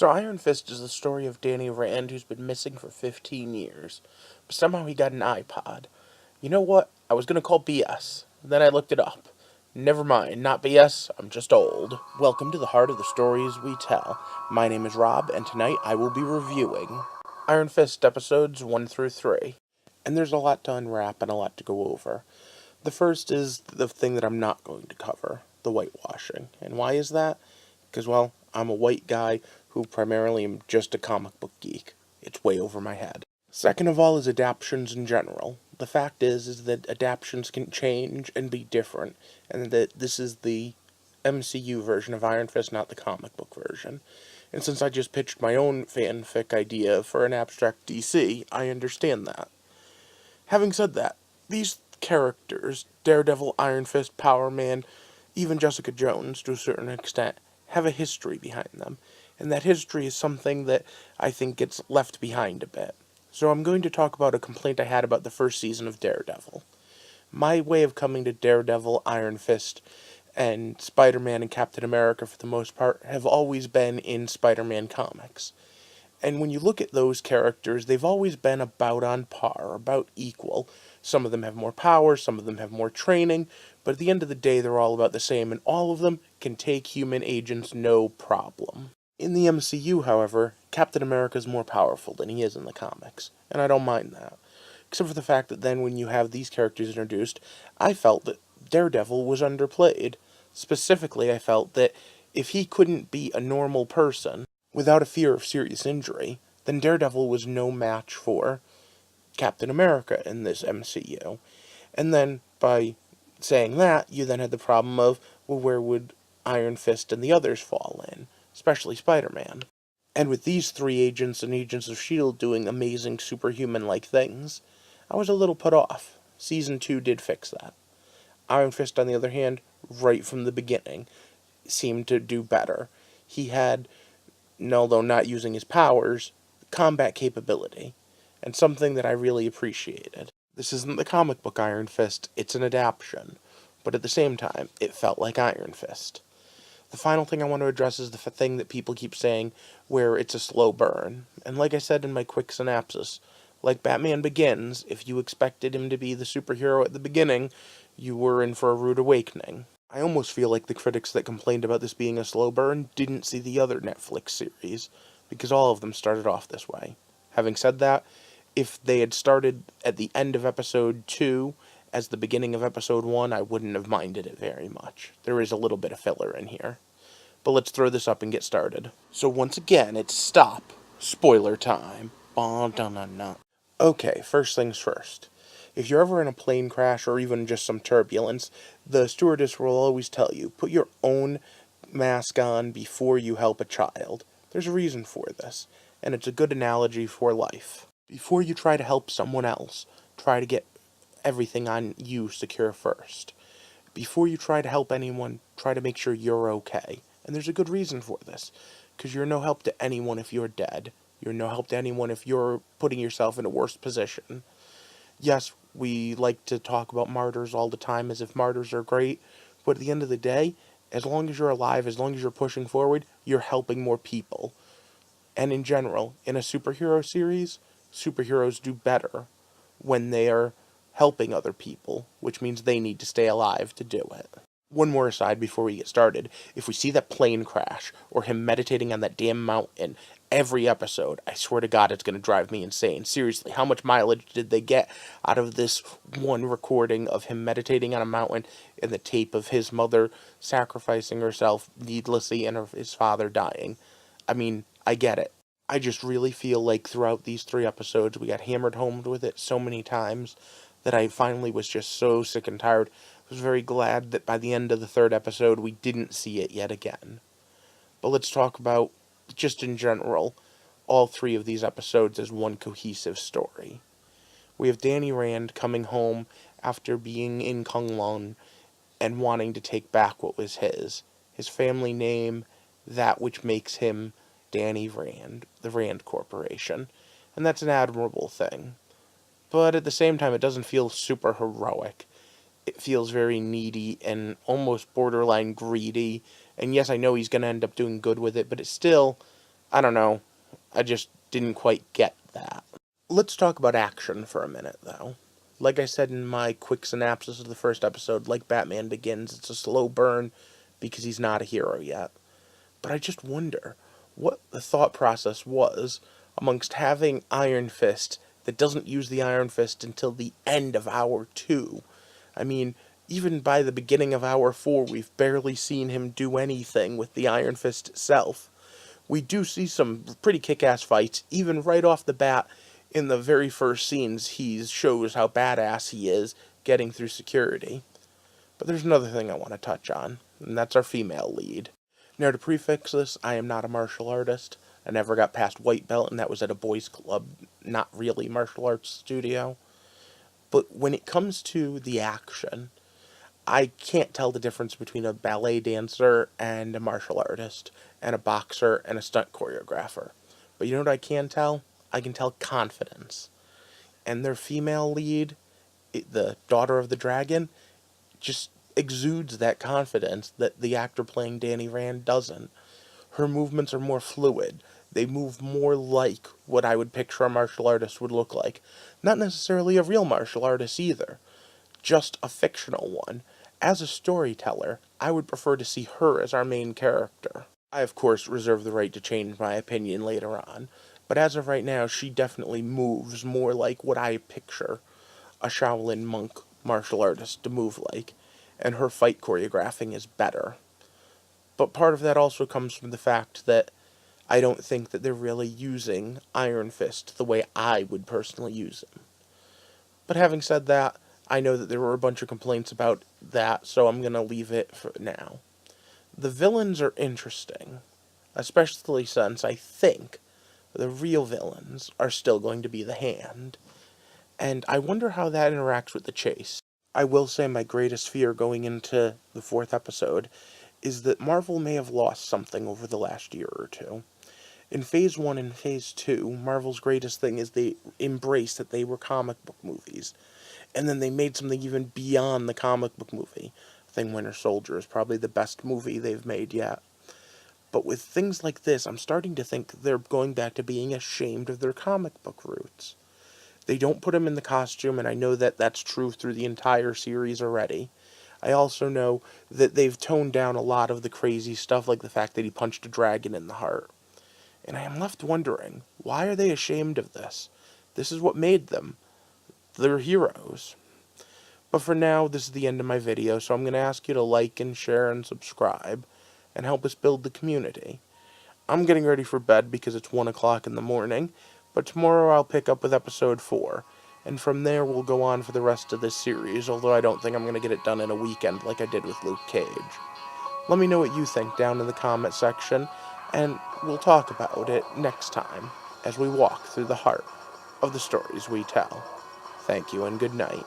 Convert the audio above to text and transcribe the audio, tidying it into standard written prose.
So Iron Fist is the story of Danny Rand, who's been missing for 15 years. But somehow he got an iPod. You know what? I was gonna call BS. Then I looked it up. Never mind, not BS, I'm just old. Welcome to the heart of the stories we tell. My name is Rob, and tonight I will be reviewing Iron Fist episodes 1 through 3. And there's a lot to unwrap and a lot to go over. The first is the thing that I'm not going to cover, the whitewashing. And why is that? Because, well, I'm a white guy who primarily am just a comic book geek. It's way over my head. Second of all is adaptations in general. The fact is that adaptations can change and be different, and that this is the MCU version of Iron Fist, not the comic book version. And since I just pitched my own fanfic idea for an abstract DC, I understand that. Having said that, these characters, Daredevil, Iron Fist, Power Man, even Jessica Jones to a certain extent, have a history behind them. And that history is something that I think gets left behind a bit. So I'm going to talk about a complaint I had about the first season of Daredevil. My way of coming to Daredevil, Iron Fist, and Spider-Man and Captain America for the most part have always been in Spider-Man comics. And when you look at those characters, they've always been about on par, about equal. Some of them have more power, some of them have more training, but at the end of the day, they're all about the same, and all of them can take human agents no problem. In the MCU, however, Captain America is more powerful than he is in the comics, and I don't mind that. Except for the fact that then when you have these characters introduced, I felt that Daredevil was underplayed. Specifically, I felt that if he couldn't be a normal person without a fear of serious injury, then Daredevil was no match for Captain America in this MCU. And then, by saying that, you then had the problem of, well, where would Iron Fist and the others fall in? Especially Spider-Man. And with these three agents and Agents of S.H.I.E.L.D. doing amazing superhuman-like things, I was a little put off. Season 2 did fix that. Iron Fist, on the other hand, right from the beginning, seemed to do better. He had, although not using his powers, combat capability, and something that I really appreciated. This isn't the comic book Iron Fist, it's an adaptation, but at the same time, it felt like Iron Fist. The final thing I want to address is the thing that people keep saying, where it's a slow burn. And like I said in my quick synopsis, like Batman Begins, if you expected him to be the superhero at the beginning, you were in for a rude awakening. I almost feel like the critics that complained about this being a slow burn didn't see the other Netflix series, because all of them started off this way. Having said that, if they had started at the end of episode 2 as the beginning of episode 1, I wouldn't have minded it very much. There is a little bit of filler in here. But let's throw this up and get started. So once again, it's stop. Spoiler time. Okay, first things first. If you're ever in a plane crash or even just some turbulence, the stewardess will always tell you, put your own mask on before you help a child. There's a reason for this, and it's a good analogy for life. Before you try to help someone else, try to get everything on you secure first. Before you try to help anyone, try to make sure you're okay. And there's a good reason for this, because you're no help to anyone if you're dead. You're no help to anyone if you're putting yourself in a worse position. Yes, we like to talk about martyrs all the time as if martyrs are great, but at the end of the day, as long as you're alive, as long as you're pushing forward, you're helping more people. And in general, in a superhero series, superheroes do better when they are helping other people, which means they need to stay alive to do it. One more aside before we get started. If we see that plane crash, or him meditating on that damn mountain, every episode, I swear to God it's going to drive me insane. Seriously, how much mileage did they get out of this one recording of him meditating on a mountain and the tape of his mother sacrificing herself needlessly and of his father dying? I mean, I get it. I just really feel like throughout these 3 episodes, we got hammered home with it so many times that I finally was just so sick and tired. I was very glad that by the end of the 3rd episode, we didn't see it yet again. But let's talk about, just in general, all 3 of these episodes as one cohesive story. We have Danny Rand coming home after being in Kunlun and wanting to take back what was his family name, that which makes him Danny Rand, the Rand Corporation. And that's an admirable thing. But at the same time, it doesn't feel super heroic. It feels very needy and almost borderline greedy. And yes, I know he's going to end up doing good with it, but it's still, I don't know. I just didn't quite get that. Let's talk about action for a minute, though. Like I said in my quick synopsis of the first episode, like Batman Begins, it's a slow burn because he's not a hero yet. But I just wonder what the thought process was amongst having Iron Fist that doesn't use the Iron Fist until the end of Hour 2. I mean, even by the beginning of Hour 4, we've barely seen him do anything with the Iron Fist itself. We do see some pretty kick-ass fights, even right off the bat. In the very first scenes, he shows how badass he is getting through security. But there's another thing I want to touch on, and that's our female lead. Now, to prefix this, I am not a martial artist. I never got past white belt, and that was at a boys' club, not really martial arts studio. But when it comes to the action, I can't tell the difference between a ballet dancer and a martial artist, and a boxer and a stunt choreographer. But you know what I can tell? I can tell confidence. And their female lead, the daughter of the dragon, just exudes that confidence that the actor playing Danny Rand doesn't. Her movements are more fluid. They move more like what I would picture a martial artist would look like. Not necessarily a real martial artist either, just a fictional one. As a storyteller, I would prefer to see her as our main character. I, of course, reserve the right to change my opinion later on, but as of right now, she definitely moves more like what I picture a Shaolin monk martial artist to move like, and her fight choreographing is better. But part of that also comes from the fact that I don't think that they're really using Iron Fist the way I would personally use him. But having said that, I know that there were a bunch of complaints about that, so I'm going to leave it for now. The villains are interesting, especially since I think the real villains are still going to be the Hand. And I wonder how that interacts with the chase. I will say my greatest fear going into the fourth episode is that Marvel may have lost something over the last year or two. In Phase 1 and Phase 2, Marvel's greatest thing is they embraced that they were comic book movies. And then they made something even beyond the comic book movie. I think Winter Soldier is probably the best movie they've made yet. But with things like this, I'm starting to think they're going back to being ashamed of their comic book roots. They don't put him in the costume, and I know that that's true through the entire series already. I also know that they've toned down a lot of the crazy stuff, like the fact that he punched a dragon in the heart. And I am left wondering, why are they ashamed of this? This is what made them. They're heroes. But for now, this is the end of my video, so I'm going to ask you to like and share and subscribe, and help us build the community. I'm getting ready for bed because it's 1 o'clock in the morning, but tomorrow I'll pick up with episode 4, and from there we'll go on for the rest of this series, although I don't think I'm going to get it done in a weekend like I did with Luke Cage. Let me know what you think down in the comment section, and we'll talk about it next time as we walk through the heart of the stories we tell. Thank you and good night.